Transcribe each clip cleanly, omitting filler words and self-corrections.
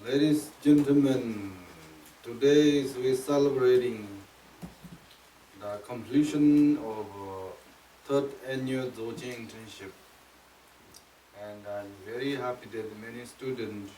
Ladies, gentlemen, today we're celebrating the completion of third annual Zoji internship, and I'm very happy that many students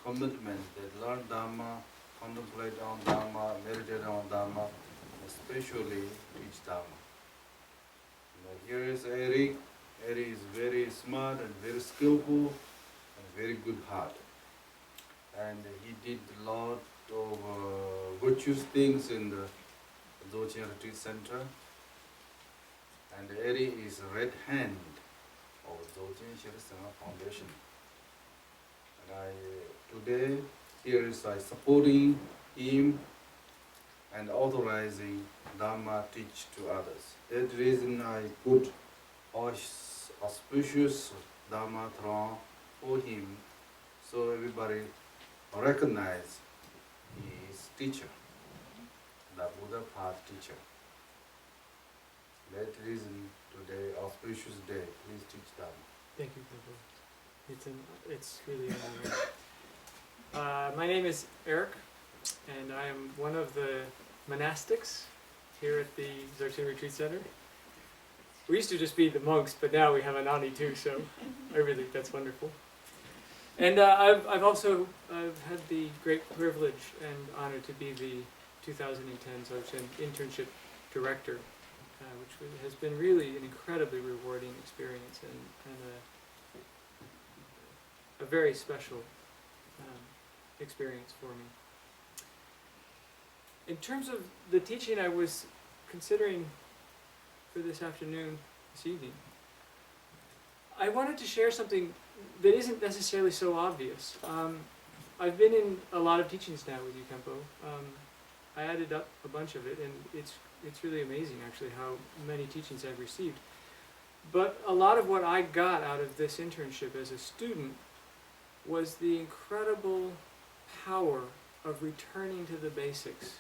commitment that learn Dharma, contemplate on Dharma, meditate on Dharma, especially teach Dharma. Here is Erik. Erik is very smart and very skillful and very good heart. And he did a lot of virtuous things in the Dzogchen Retreat Center. And Erik is a red hand of Dzogchen Shirsanga Foundation. And today here is supporting him and authorizing Dharma teach to others. That reason I put auspicious Dharma throne for him, so everybody recognize his teacher, the Buddha path teacher. That reason today, auspicious day, please teach Dharma. Thank you, Prabhu. It's really an honor. My name is Erik, and I am one of the monastics here at the Dzogchen Retreat Center. We used to just be the monks, but now we have a Nani too, so I really think that's wonderful. And I've had the great privilege and honor to be the 2010 Dzogchen Internship Director, which has been really an incredibly rewarding experience and a very special experience for me. In terms of the teaching I was considering for this afternoon, this evening, I wanted to share something that isn't necessarily so obvious. I've been in a lot of teachings now with you, Kempo. I added up a bunch of it, and it's really amazing actually how many teachings I've received. But a lot of what I got out of this internship as a student was the incredible power of returning to the basics.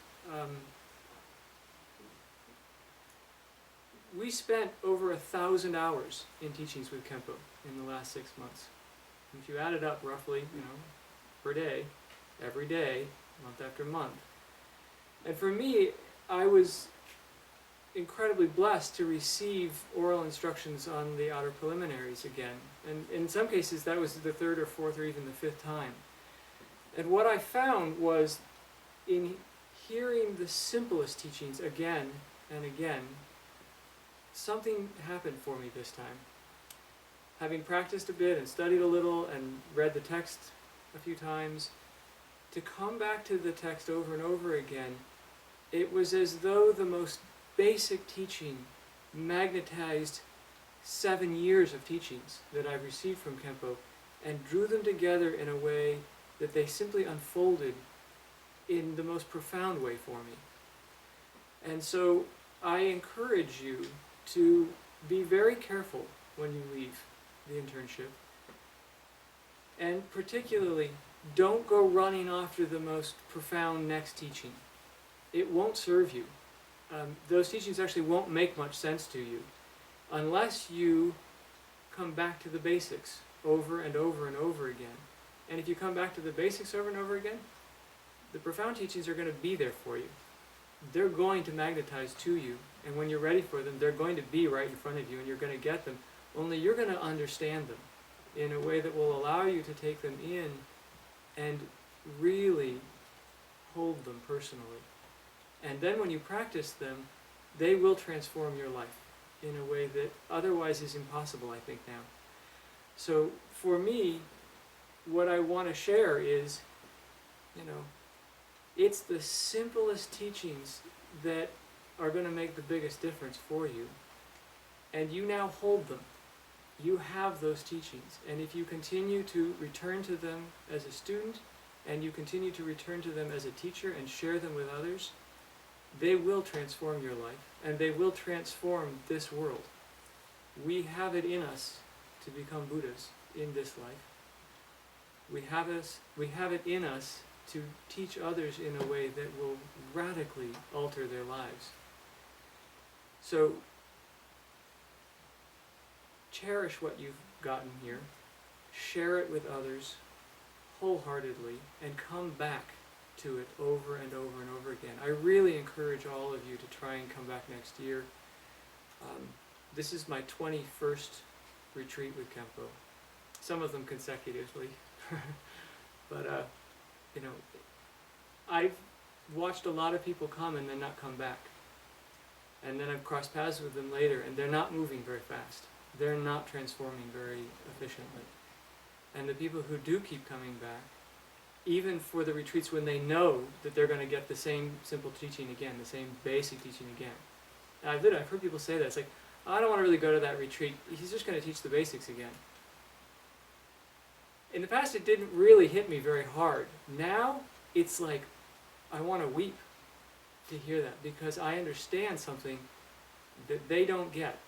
We spent over 1,000 hours in teachings with Kempo in the last 6 months. If you add it up roughly, per day, every day, month after month. And for me, I was incredibly blessed to receive oral instructions on the outer preliminaries again. And in some cases, that was the third or fourth or even the fifth time. And what I found was, in hearing the simplest teachings again and again, something happened for me this time. Having practiced a bit and studied a little and read the text a few times, to come back to the text over and over again, it was as though the most basic teaching magnetized 7 years of teachings that I've received from Kempo and drew them together in a way that they simply unfolded in the most profound way for me. And so I encourage you to be very careful when you leave the internship. And particularly, don't go running after the most profound next teaching. It won't serve you. Those teachings actually won't make much sense to you unless you come back to the basics over and over and over again. And if you come back to the basics over and over again, the profound teachings are going to be there for you. They're going to magnetize to you, and when you're ready for them, they're going to be right in front of you, and you're going to get them. Only you're going to understand them in a way that will allow you to take them in and really hold them personally. And then when you practice them, they will transform your life in a way that otherwise is impossible, I think, now. So for me, what I want to share is, it's the simplest teachings that are going to make the biggest difference for you. And you now hold them. You have those teachings. And if you continue to return to them as a student, and you continue to return to them as a teacher and share them with others, they will transform your life, and they will transform this world. We have it in us to become Buddhas in this life. We have it in us to teach others in a way that will radically alter their lives. So cherish what you've gotten here, share it with others, wholeheartedly and come back to it over and over and over again. I really encourage all of you to try and come back next year. This is my 21st retreat with Kempo, some of them consecutively. But, you know, I've watched a lot of people come and then not come back. And then I've crossed paths with them later, and they're not moving very fast. They're not transforming very efficiently. And the people who do keep coming back, even for the retreats when they know that they're going to get the same simple teaching again, the same basic teaching again. And I've heard people say that. It's like, I don't want to really go to that retreat. He's just going to teach the basics again. In the past, it didn't really hit me very hard. Now, it's like, I want to weep to hear that, because I understand something that they don't get.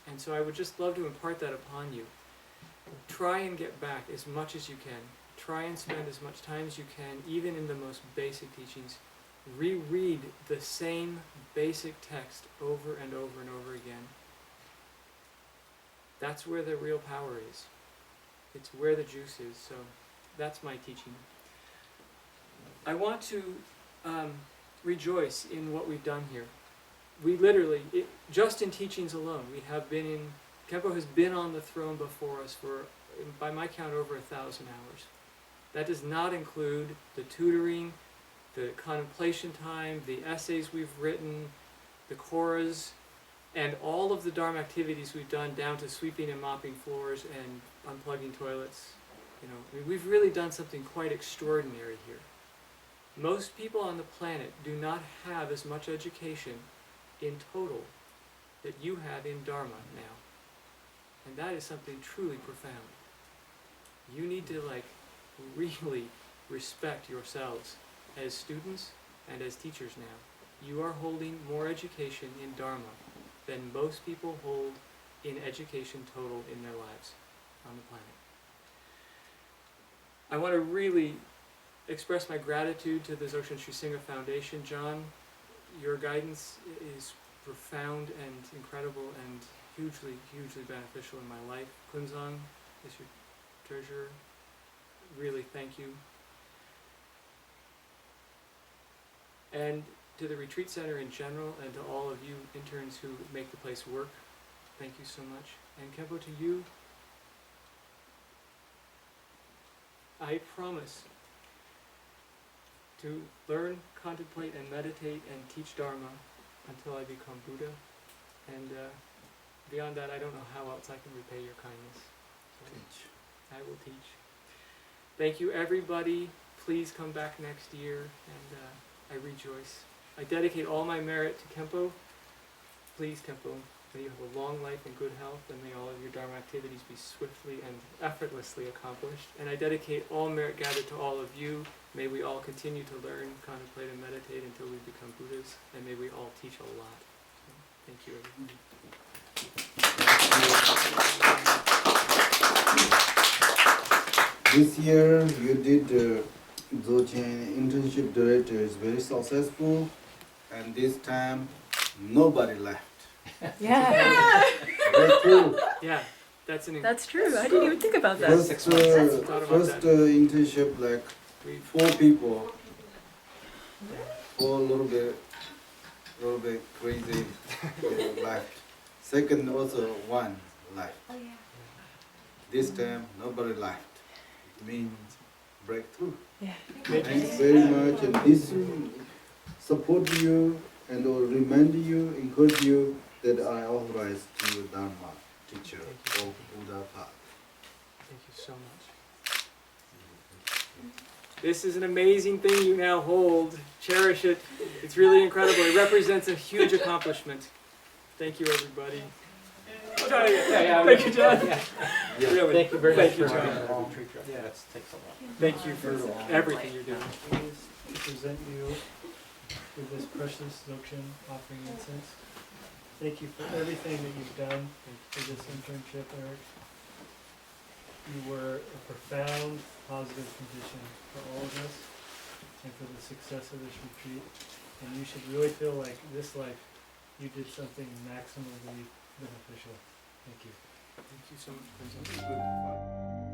And so I would just love to impart that upon you. Try and get back as much as you can. Try and spend as much time as you can, even in the most basic teachings. Reread the same basic text over and over and over again. That's where the real power is. It's where the juice is. So that's my teaching. I want to rejoice in what we've done here. We literally, just in teachings alone, we have been in, Kempo has been on the throne before us for, by my count, over 1,000 hours. That does not include the tutoring, the contemplation time, the essays we've written, the choras, and all of the Dharma activities we've done, down to sweeping and mopping floors and unplugging toilets. You know, I mean, we've really done something quite extraordinary here. Most people on the planet do not have as much education in total that you have in Dharma now. And that is something truly profound. You need to really respect yourselves as students and as teachers now. You are holding more education in Dharma than most people hold in education total in their lives on the planet. I want to really express my gratitude to the Dzogchen Sri Singha Foundation. John, your guidance is profound and incredible and hugely, hugely beneficial in my life. Kunzang is your treasurer. Really, thank you. And to the retreat center in general, and to all of you interns who make the place work, thank you so much. And Kempo, to you, I promise to learn, contemplate, and meditate and teach Dharma until I become Buddha. And beyond that, I don't know how else I can repay your kindness. So I will teach. Thank you, everybody. Please come back next year, and I rejoice. I dedicate all my merit to Kempo. Please, Kempo, may you have a long life and good health, and may all of your Dharma activities be swiftly and effortlessly accomplished. And I dedicate all merit gathered to all of you. May we all continue to learn, contemplate, and meditate until we become Buddhas, and may we all teach a lot. So, thank you, everybody. This year you did Dzogchen internship director is very successful, and this time nobody left. Yeah, Very true. Yeah, that's true. I didn't even think about that. First, internship like 4 people, 4 little bit crazy left. Second also 1 left. This time nobody left. It means breakthrough. Yeah. Thanks very much, and this support you and will remind you, encourage you that I authorize to you Dharma teacher of Buddha path. Thank you so much. This is an amazing thing you now hold. Cherish it. It's really incredible. It represents a huge accomplishment. Thank you, everybody. Thank you, John. Really. Thank you very much for John. Yeah, it takes a lot. Thank you for everything you're doing. Pleased to present you with this precious Dzogchen offering incense. Thank you for everything that you've done for this internship, Erik. You were a profound positive condition for all of us and for the success of this retreat. And you should really feel like this life you did something maximally beneficial. Thank you. Thank you so much for